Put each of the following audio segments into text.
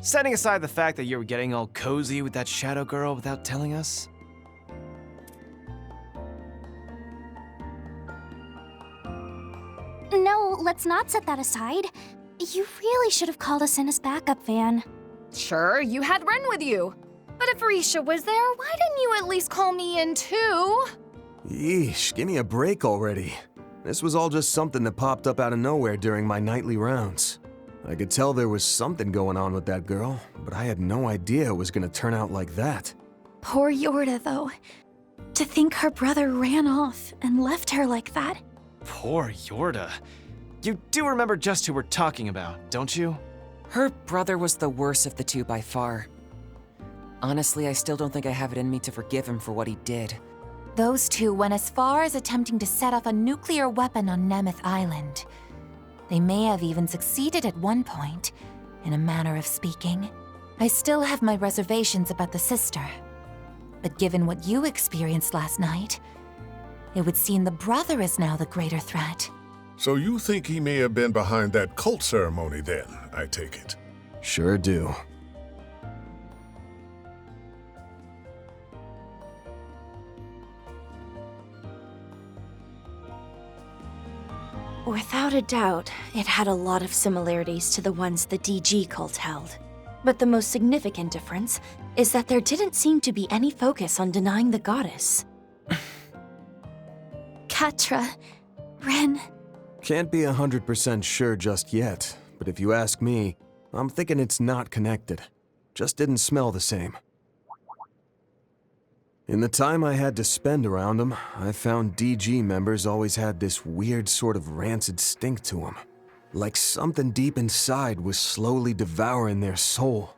Setting aside the fact that you were getting all cozy with that shadow girl without telling us? No, let's not set that aside. You really should have called us in as backup, Van. Sure, you had Ren with you. But if Risha was there, why didn't you at least call me in too? Yeesh, give me a break already. This was all just something that popped up out of nowhere during my nightly rounds. I could tell there was something going on with that girl, but I had no idea it was gonna turn out like that. Poor Yorda, though. To think her brother ran off and left her like that. Poor Yorda. You do remember just who we're talking about, don't you? Her brother was the worst of the two by far. Honestly, I still don't think I have it in me to forgive him for what he did. Those two went as far as attempting to set off a nuclear weapon on Nemeth Island. They may have even succeeded at one point, in a manner of speaking. I still have my reservations about the sister. But given what you experienced last night, it would seem the brother is now the greater threat. So you think he may have been behind that cult ceremony then, I take it? Sure do. Without a doubt, it had a lot of similarities to the ones the DG cult held. But the most significant difference is that there didn't seem to be any focus on denying the goddess. Katra, Ren. Can't be 100% sure just yet, but if you ask me, I'm thinking it's not connected. Just didn't smell the same. In the time I had to spend around them, I found DG members always had this weird sort of rancid stink to them. Like something deep inside was slowly devouring their soul.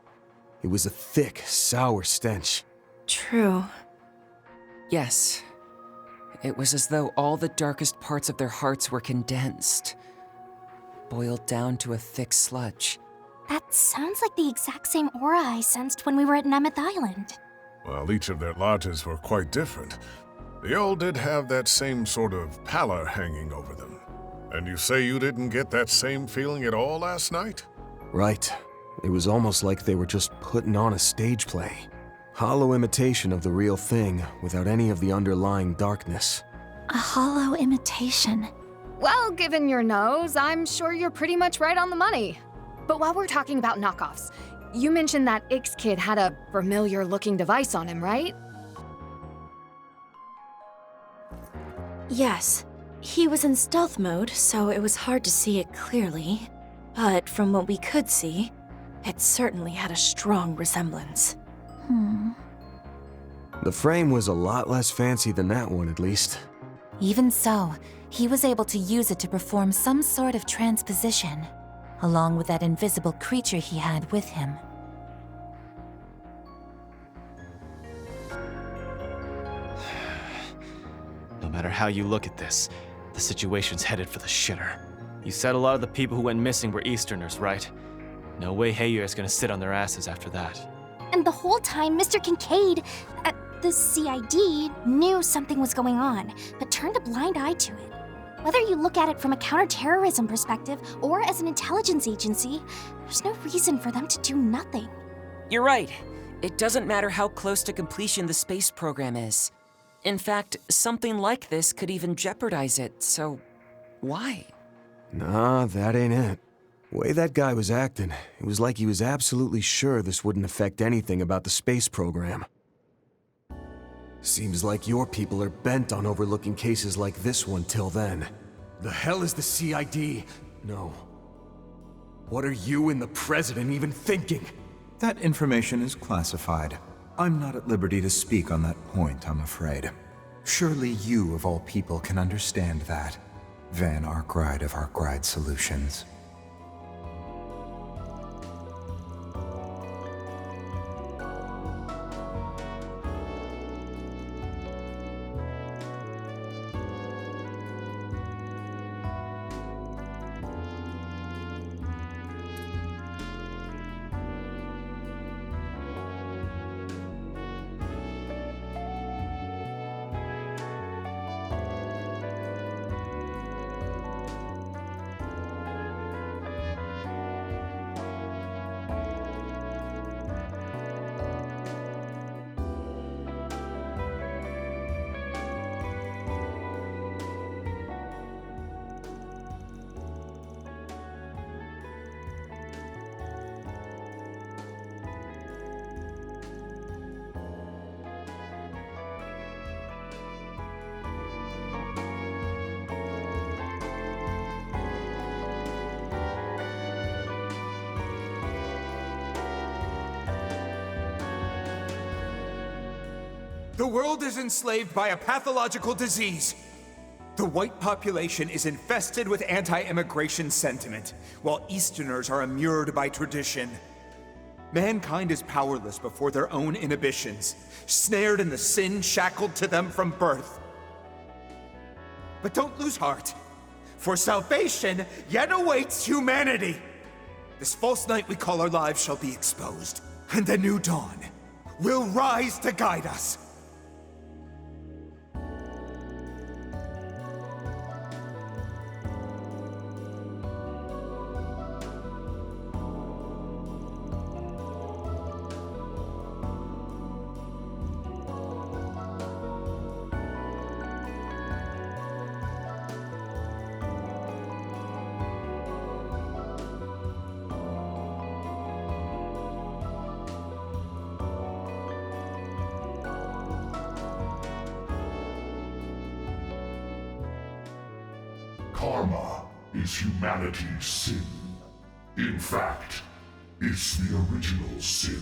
It was a thick, sour stench. True. Yes. It was as though all the darkest parts of their hearts were condensed, boiled down to a thick sludge. That sounds like the exact same aura I sensed when we were at Nemeth Island. Well, each of their lodges were quite different. They all did have that same sort of pallor hanging over them. And you say you didn't get that same feeling at all last night? Right. It was almost like they were just putting on a stage play. Hollow imitation of the real thing, without any of the underlying darkness. A hollow imitation. Well, given your nose, I'm sure you're pretty much right on the money. But while we're talking about knockoffs, you mentioned that Ix kid had a familiar-looking device on him, right? Yes. He was in stealth mode, so it was hard to see it clearly. But from what we could see, it certainly had a strong resemblance. The frame was a lot less fancy than that one, at least. Even so, he was able to use it to perform some sort of transposition, along with that invisible creature he had with him. No matter how you look at this, the situation's headed for the shitter. You said a lot of the people who went missing were Easterners, right? No way Heyu is gonna sit on their asses after that. And the whole time, Mr. Kincaid, the CID, knew something was going on, but turned a blind eye to it. Whether you look at it from a counterterrorism perspective or as an intelligence agency, there's no reason for them to do nothing. You're right. It doesn't matter how close to completion the space program is. In fact, something like this could even jeopardize it, so why? Nah, that ain't it. Way that guy was acting, it was like he was absolutely sure this wouldn't affect anything about the space program. Seems like your people are bent on overlooking cases like this one till then. The hell is the CID? No. What are you and the President even thinking? That information is classified. I'm not at liberty to speak on that point, I'm afraid. Surely you, of all people, can understand that. Van Arkwright of Arkwright Solutions. The world is enslaved by a pathological disease. The white population is infested with anti-immigration sentiment, while Easterners are immured by tradition. Mankind is powerless before their own inhibitions, snared in the sin shackled to them from birth. But don't lose heart, for salvation yet awaits humanity. This false night we call our lives shall be exposed, and a new dawn will rise to guide us. Karma is humanity's sin. In fact, it's the original sin.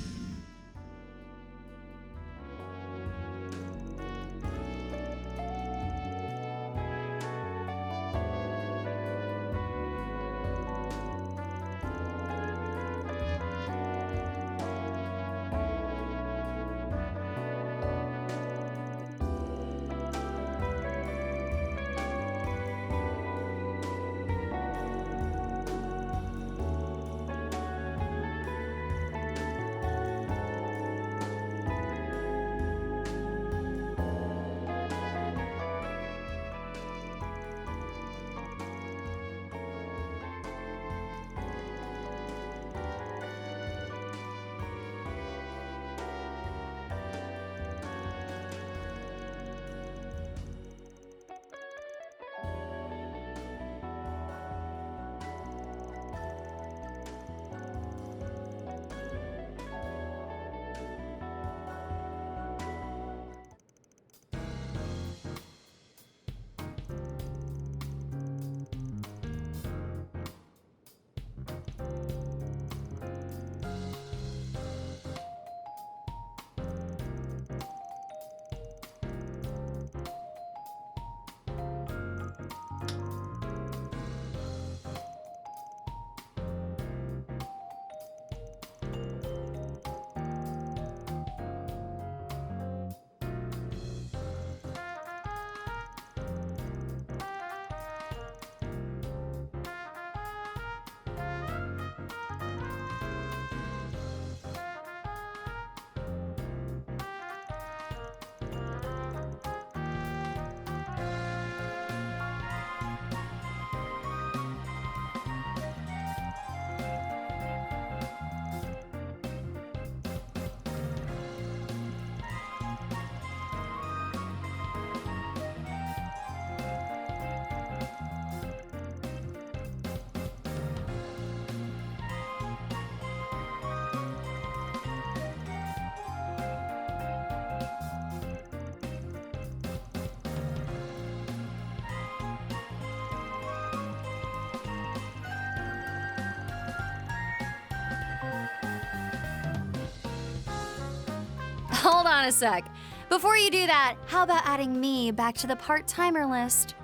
Hold on a sec. Before you do that, how about adding me back to the part-timer list?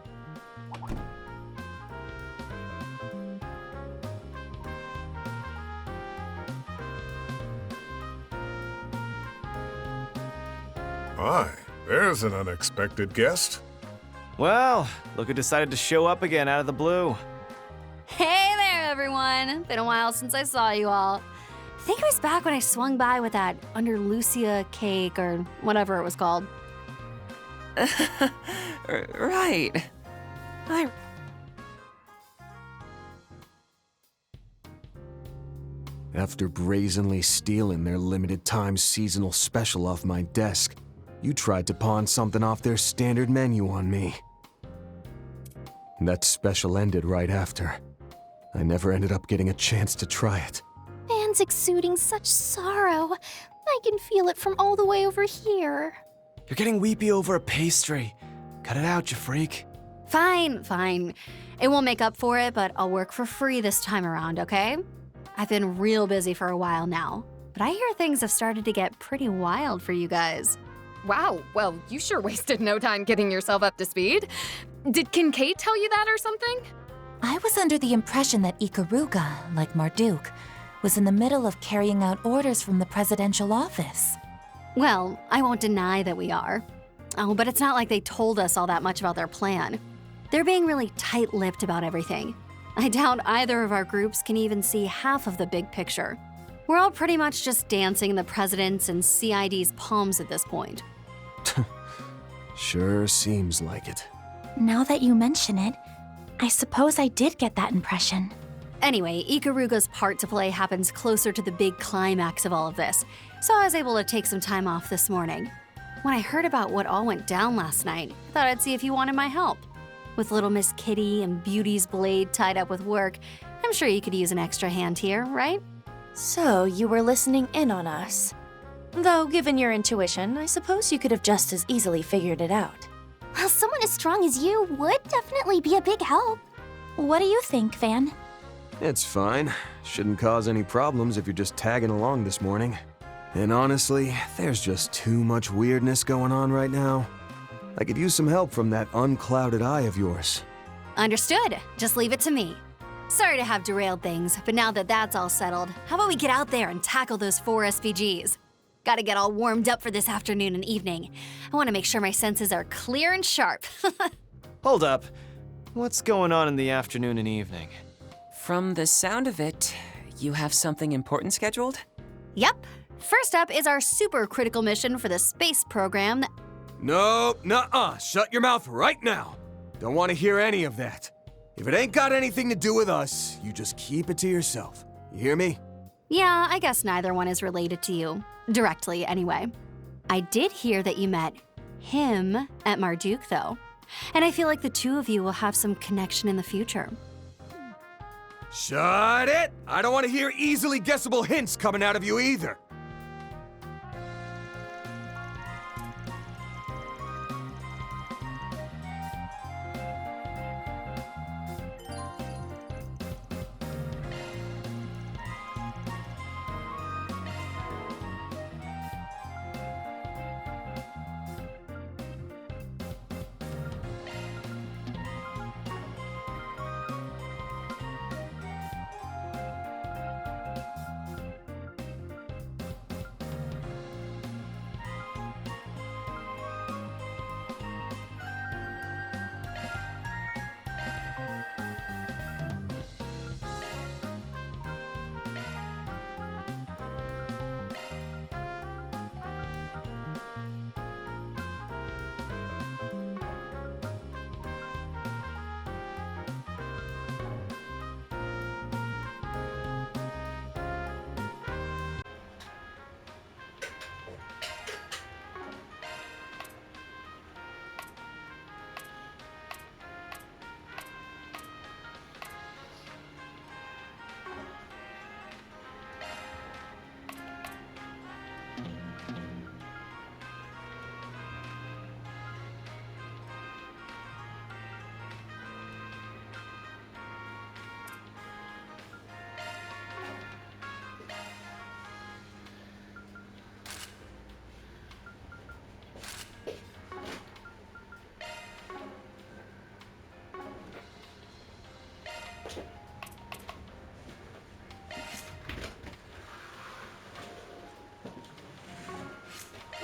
Hi, there's an unexpected guest. Well, look who decided to show up again out of the blue. Hey there, everyone. Been a while since I saw you all. I think it was back when I swung by with that Under Lucia cake or whatever it was called. Right. After brazenly stealing their limited time seasonal special off my desk, you tried to pawn something off their standard menu on me. That special ended right after. I never ended up getting a chance to try it. Van's exuding such sorrow. I can feel it from all the way over here. You're getting weepy over a pastry. Cut it out, you freak. Fine. It won't make up for it, but I'll work for free this time around, okay? I've been real busy for a while now, but I hear things have started to get pretty wild for you guys. Wow, well, you sure wasted no time getting yourself up to speed. Did Kincaid tell you that or something? I was under the impression that Ikaruga, like Marduk, was in the middle of carrying out orders from the presidential office. Well, I won't deny that we are. Oh, but it's not like they told us all that much about their plan. They're being really tight-lipped about everything. I doubt either of our groups can even see half of the big picture. We're all pretty much just dancing in the president's and CID's palms at this point. Sure seems like it. Now that you mention it, I suppose I did get that impression. Anyway, Ikaruga's part to play happens closer to the big climax of all of this, so I was able to take some time off this morning. When I heard about what all went down last night, I thought I'd see if you wanted my help. With little Miss Kitty and Beauty's Blade tied up with work, I'm sure you could use an extra hand here, right? So you were listening in on us. Though, given your intuition, I suppose you could have just as easily figured it out. Well, someone as strong as you would definitely be a big help. What do you think, Van? It's fine. Shouldn't cause any problems if you're just tagging along this morning. And honestly, there's just too much weirdness going on right now. I could use some help from that unclouded eye of yours. Understood. Just leave it to me. Sorry to have derailed things, but now that that's all settled, how about we get out there and tackle those 4 SPGs? Gotta get all warmed up for this afternoon and evening. I want to make sure my senses are clear and sharp. Hold up. What's going on in the afternoon and evening? From the sound of it, you have something important scheduled? Yep. First up is our super critical mission for the space program that— No, nuh-uh. Shut your mouth right now. Don't want to hear any of that. If it ain't got anything to do with us, you just keep it to yourself. You hear me? Yeah, I guess neither one is related to you. Directly, anyway. I did hear that you met him at Marduk, though. And I feel like the two of you will have some connection in the future. Shut it! I don't want to hear easily guessable hints coming out of you either.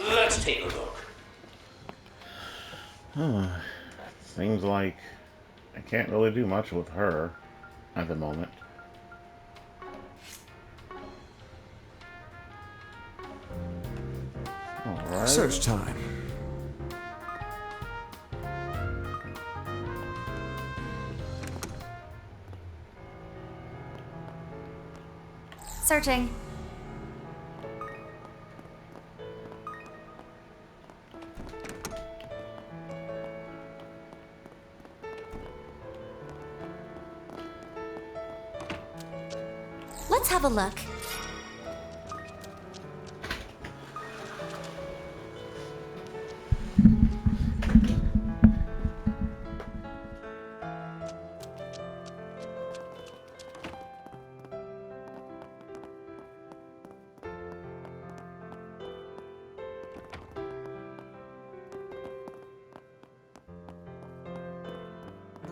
Let's take a look. Seems like I can't really do much with her at the moment. Alright. Search time. Searching. Let's have a look.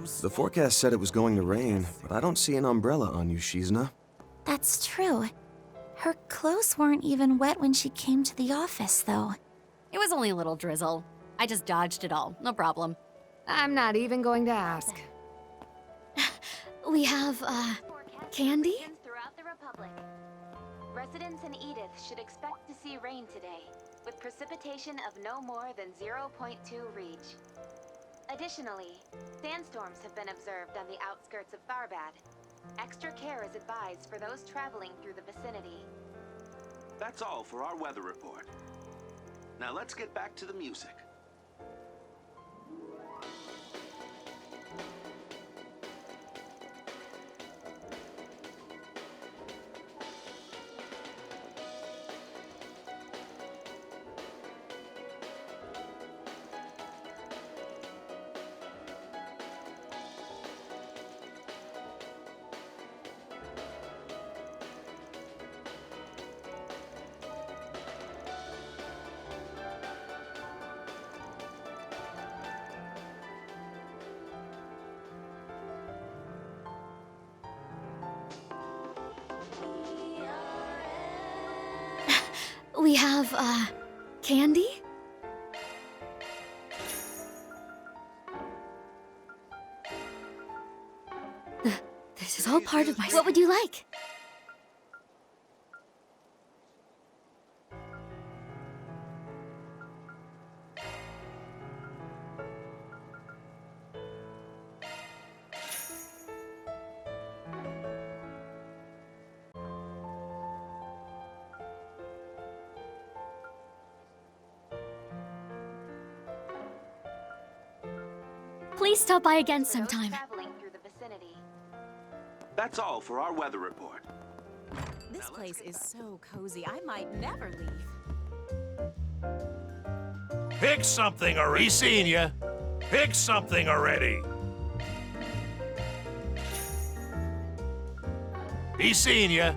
storms. The forecast said it was going to rain, but I don't see an umbrella on you, Shizna. That's true. Her clothes weren't even wet when she came to the office, though. It was only a little drizzle. I just dodged it all, no problem. I'm not even going to ask. We have, candy? Throughout the Republic. Residents in Edith should expect to see rain today, with precipitation of no more than 0.2 reach. Additionally, sandstorms have been observed on the outskirts of Tharbad. Extra care is advised for those traveling through the vicinity. That's all for our weather report. Now let's get back to the music. We have, candy? This is all part of my... What would you like? Please stop by again sometime. Traveling through the vicinity. That's all for our weather report. This place is so cozy, I might never leave. Pick something already. He's seen ya. Pick something already. He's seen ya.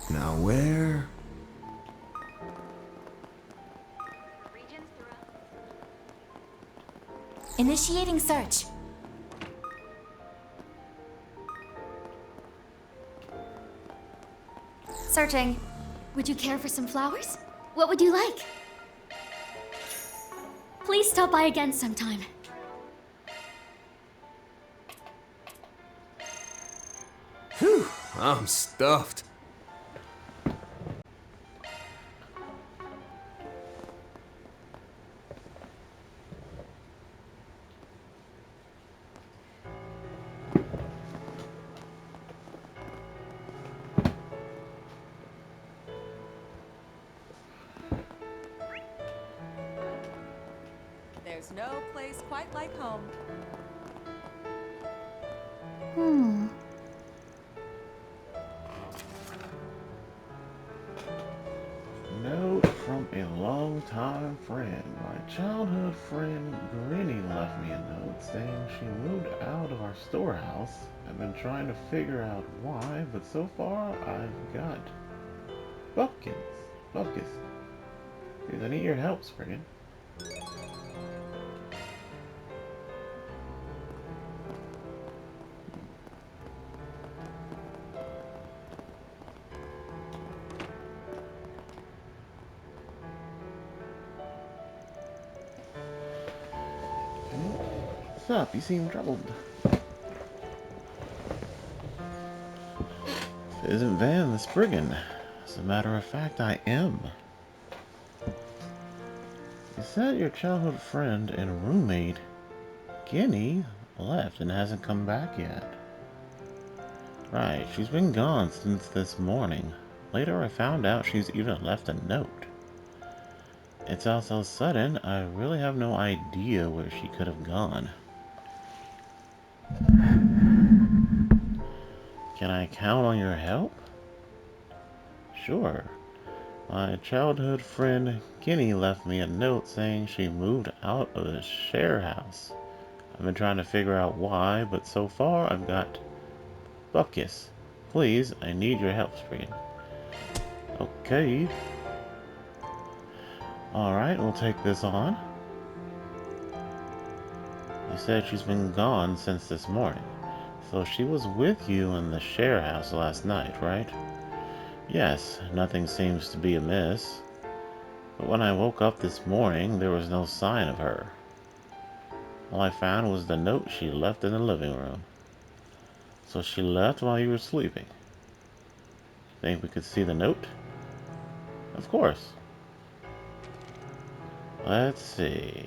Now where? Initiating search. Searching. Would you care for some flowers? What would you like? Please stop by again sometime. Whew, I'm stuffed. There's no place quite like home. long-time friend. My childhood friend Grinny left me a note saying she moved out of our storehouse. I've been trying to figure out why, but so far I've got Buckins. Buckus. Please, I need your help, Spriggan. What's up? You seem troubled. If it isn't Van the Spriggan. As a matter of fact, I am. You said your childhood friend and roommate, Guinea, left and hasn't come back yet. Right, she's been gone since this morning. Later I found out she's even left a note. It's all so sudden, I really have no idea where she could have gone. Can I count on your help? Sure. My childhood friend Guinea left me a note saying she moved out of the share house. I've been trying to figure out why, but so far I've got Buckus. Please, I need your help, Spriggan. Okay. Alright, we'll take this on. You said she's been gone since this morning. So she was with you in the share house last night, right? Yes, nothing seems to be amiss. But when I woke up this morning, there was no sign of her. All I found was the note she left in the living room. So she left while you were sleeping. Think we could see the note? Of course. Let's see.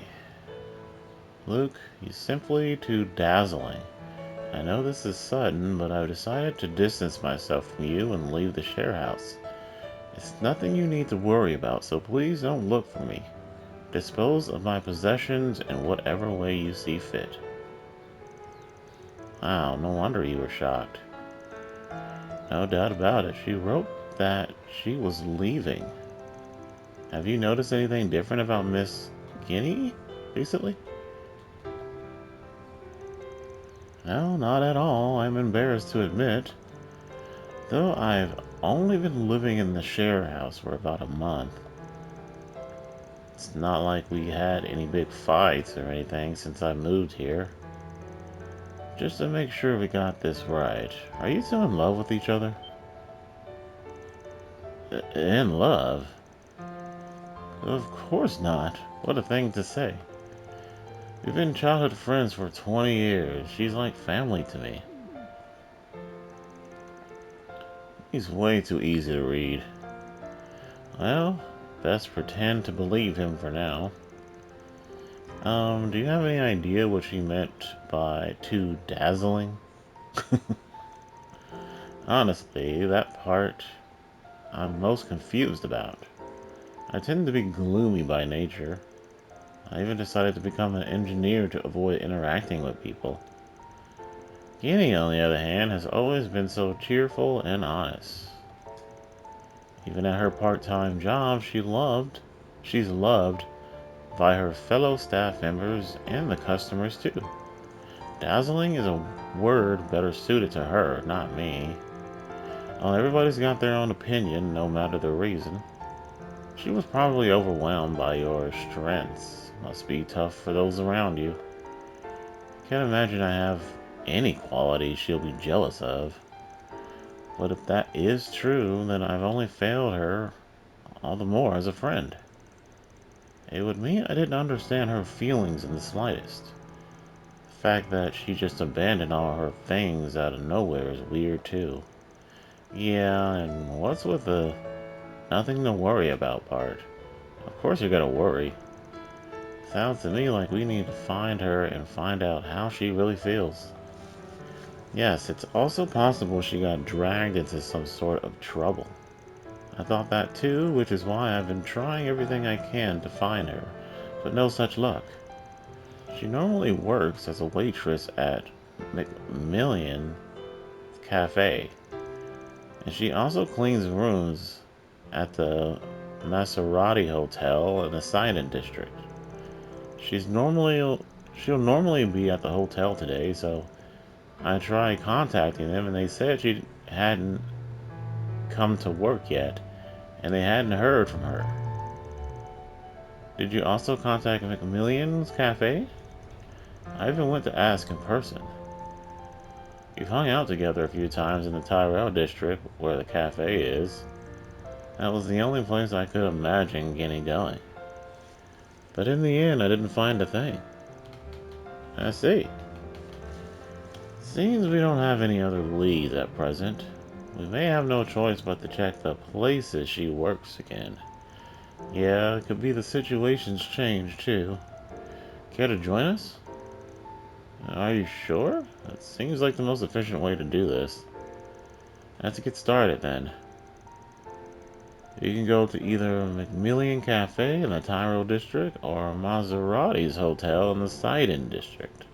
Luke, you're simply too dazzling. I know this is sudden, but I've decided to distance myself from you and leave the share house. It's nothing you need to worry about, so please don't look for me. Dispose of my possessions in whatever way you see fit. Wow, no wonder you were shocked. No doubt about it, she wrote that she was leaving. Have you noticed anything different about Miss Guinea recently? No, not at all, I'm embarrassed to admit. Though I've only been living in the share house for about a month. It's not like we had any big fights or anything since I moved here. Just to make sure we got this right, are you two in love with each other? In love? Of course not. What a thing to say. We've been childhood friends for 20 years. She's like family to me. He's way too easy to read. Well, best pretend to believe him for now. Do you have any idea what she meant by too dazzling? Honestly, that part I'm most confused about. I tend to be gloomy by nature. I even decided to become an engineer to avoid interacting with people. Guinea, on the other hand, has always been so cheerful and honest. Even at her part-time job, she's loved by her fellow staff members and the customers too. Dazzling is a word better suited to her, not me. Well, everybody's got their own opinion, no matter the reason. She was probably overwhelmed by your strengths. Must be tough for those around you. Can't imagine I have any qualities she'll be jealous of. But if that is true, then I've only failed her all the more as a friend. It would mean I didn't understand her feelings in the slightest. The fact that she just abandoned all her things out of nowhere is weird too. Yeah, and what's with the nothing to worry about part? Of course you're gonna worry. Sounds to me like we need to find her and find out how she really feels. Yes, it's also possible she got dragged into some sort of trouble. I thought that too, which is why I've been trying everything I can to find her, but no such luck. She normally works as a waitress at Macmillan Cafe, and she also cleans rooms at the Maserati Hotel in the Sidon district. She'll normally be at the hotel today, so I tried contacting them and they said she hadn't come to work yet and they hadn't heard from her. Did you also contact McMillion's Cafe? I even went to ask in person. We've hung out together a few times in the Tyrell district where the cafe is. That was the only place I could imagine getting going. But in the end, I didn't find a thing. I see. Seems we don't have any other leads at present. We may have no choice but to check the places she works again. Yeah, it could be the situation's changed too. Care to join us? Are you sure? That seems like the most efficient way to do this. Let's get started then. You can go to either McMillian Cafe in the Tyrell district or Maserati's Hotel in the Sidon district.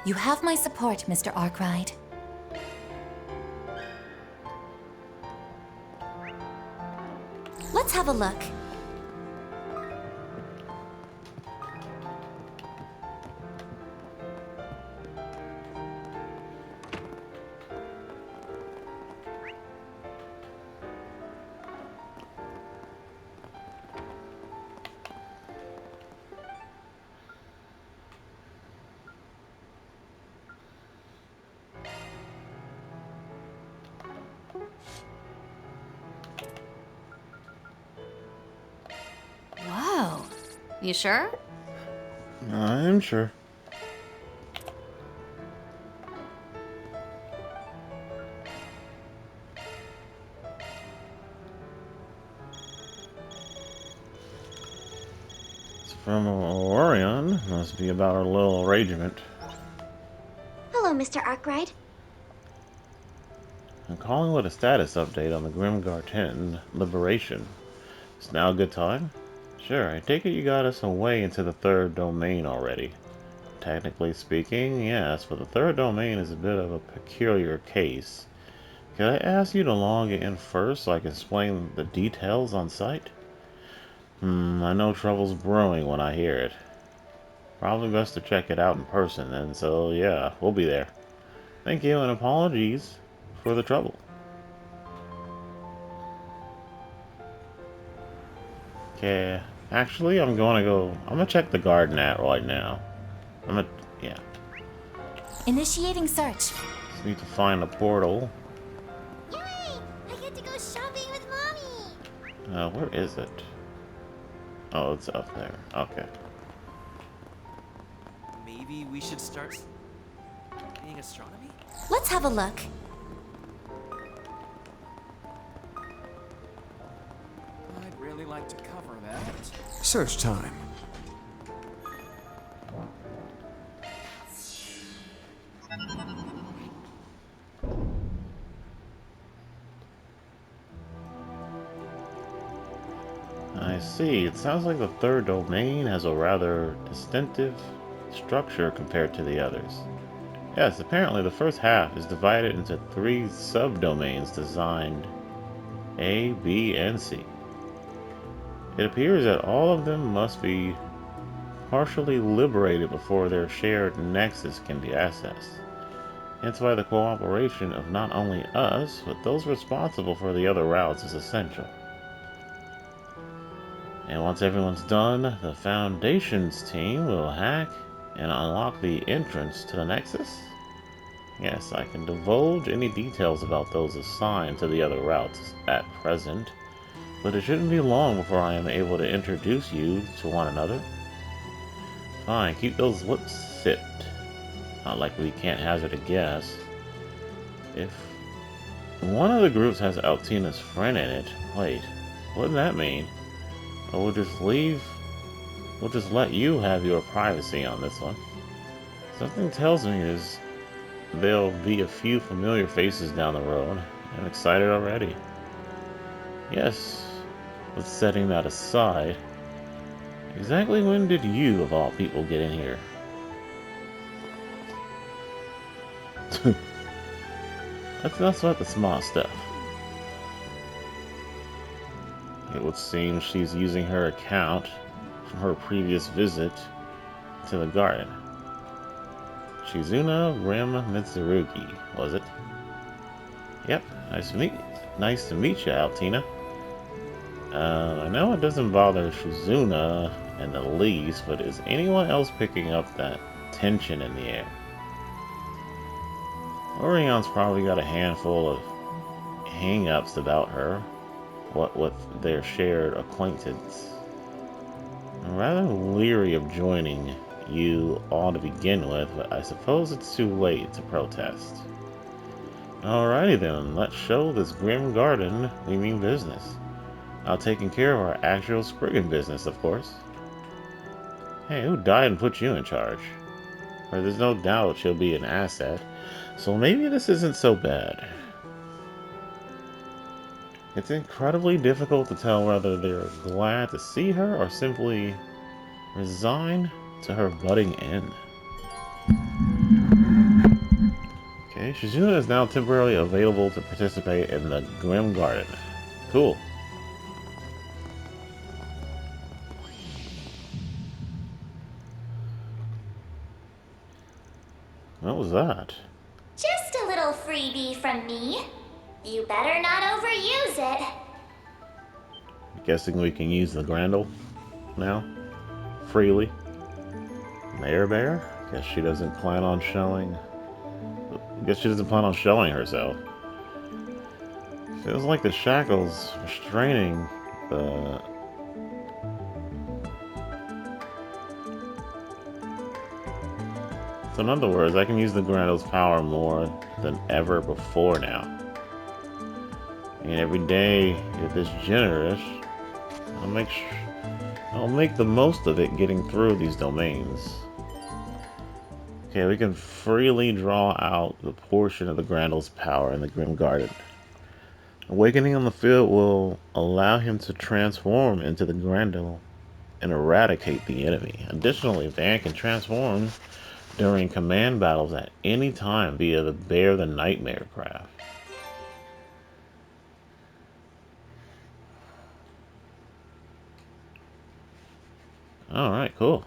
You have my support, Mr. Arkwright. Let's have a look. Whoa. You sure? I'm sure. It's from Orion. Must be about our little arrangement. Hello, Mr. Arkwright. I'm calling with a status update on the Grimgar 10 Liberation. Is now a good time? Sure, I take it you got us away into the third domain already. Technically speaking, yes, but the third domain is a bit of a peculiar case. Could I ask you to log in first so I can explain the details on site? I know trouble's brewing when I hear it. Probably best to check it out in person then, so yeah, we'll be there. Thank you and apologies for the trouble. Okay, actually I'm gonna check the garden at right now. Yeah. Initiating search. Just need to find a portal. Yay! I get to go shopping with Mommy! Where is it? Oh, it's up there. Okay. Maybe we should start studying astronomy? Let's have a look. I'd really like to cover that. Search time. I see. It sounds like the third domain has a rather distinctive structure compared to the others. Yes, apparently the first half is divided into 3 subdomains designed A, B, and C. It appears that all of them must be partially liberated before their shared nexus can be accessed. Hence why the cooperation of not only us, but those responsible for the other routes is essential. And once everyone's done, the Foundation's team will hack and unlock the entrance to the Nexus. Yes, I can divulge any details about those assigned to the other routes at present, but it shouldn't be long before I am able to introduce you to one another. Fine, keep those lips sit. Not like we can't hazard a guess. If one of the groups has Altina's friend in it, wait, what does that mean? Or we'll just leave. We'll just let you have your privacy on this one. Something tells me there'll be a few familiar faces down the road. I'm excited already. Yes, with setting that aside, exactly when did you, of all people, get in here? That's not the small stuff. It would seem she's using her account from her previous visit to the garden. Shizuna Rim Mitsurugi, was it? Yep, nice to meet you, Altina. I know it doesn't bother Shizuna in the least, but is anyone else picking up that tension in the air? Orion's probably got a handful of hang-ups about her, what with their shared acquaintance. I'm rather leery of joining you all to begin with, but I suppose it's too late to protest. Alrighty then, let's show this grim garden we mean business. Now taking care of our actual Spriggan business, of course. Hey, who died and put you in charge? Or there's no doubt she'll be an asset, so maybe this isn't so bad. It's incredibly difficult to tell whether they're glad to see her or simply resigned to her budding end. Okay, Shizuna is now temporarily available to participate in the Grim Garden. Cool. What was that? Just a little freebie from me. You better not overuse it. Guessing we can use the Grendel now? Freely? Mayor Bear? Guess she doesn't plan on showing... Guess she doesn't plan on showing herself. Feels like the shackles restraining the... So in other words, I can use the Grendel's power more than ever before now. And every day, if it's generous, I'll make the most of it getting through these domains. Okay, we can freely draw out the portion of the Grendel's power in the Grim Garden. Awakening on the field will allow him to transform into the Grendel and eradicate the enemy. Additionally, Van can transform during command battles at any time via the Bear the Nightmare craft. Alright, cool.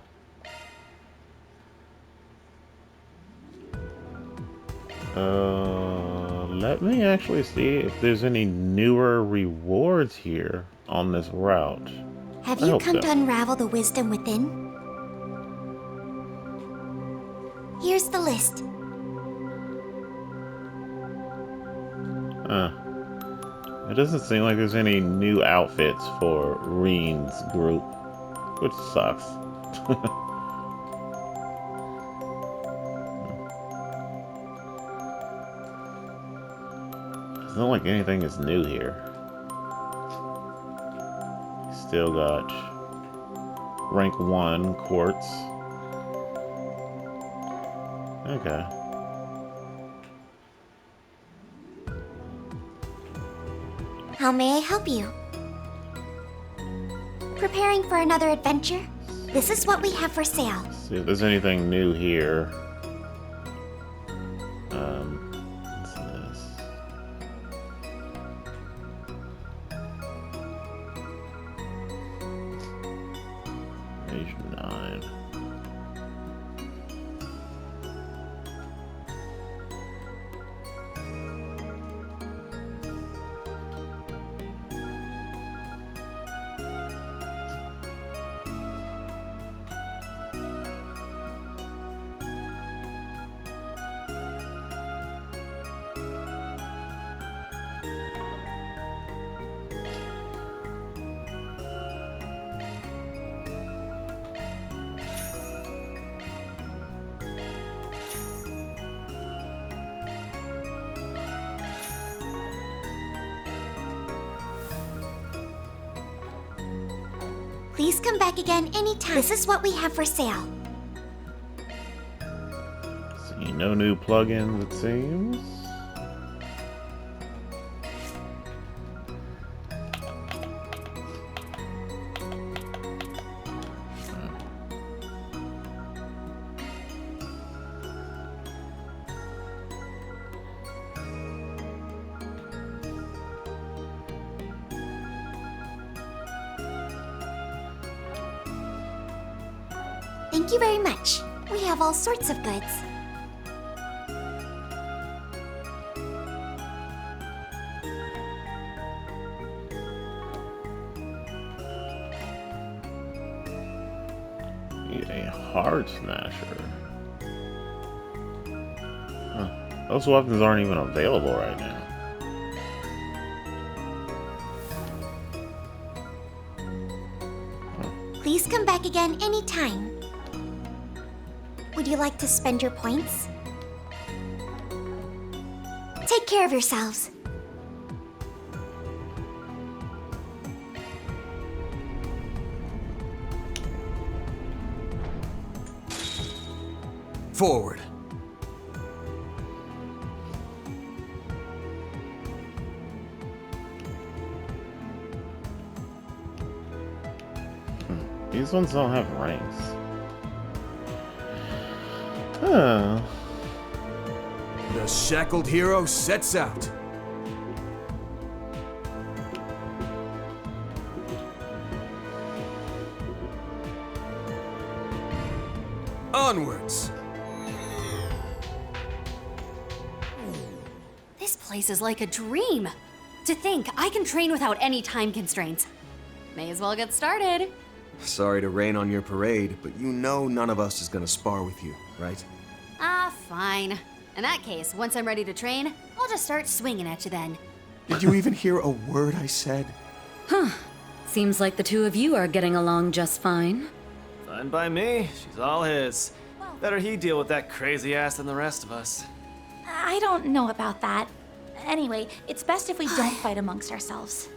Let me actually see if there's any newer rewards here on this route. Have you come to unravel the wisdom within? Here's the list. It doesn't seem like there's any new outfits for Reen's group, which sucks. It's not like anything is new here. Still got rank 1 quartz. Okay. How may I help you? Preparing for another adventure? This is what we have for sale. See if there's anything new here. What's this? Page 9. Please come back again anytime. This is what we have for sale. See, no new plugins, it seems. Thank you very much. We have all sorts of goods. Need a Heart Smasher. Huh. Those weapons aren't even available right now. Please come back again anytime. Would you like to spend your points? Take care of yourselves. Forward. These ones don't have ranks. Huh. The shackled hero sets out. Onwards. This place is like a dream. To think I can train without any time constraints. May as well get started. Sorry to rain on your parade, but you know none of us is gonna spar with you, right? Ah, fine. In that case, once I'm ready to train, I'll just start swinging at you then. Did you even hear a word I said? Huh. Seems like the two of you are getting along just fine. Fine by me. She's all his. Better he deal with that crazy ass than the rest of us. I don't know about that. Anyway, it's best if we don't fight amongst ourselves.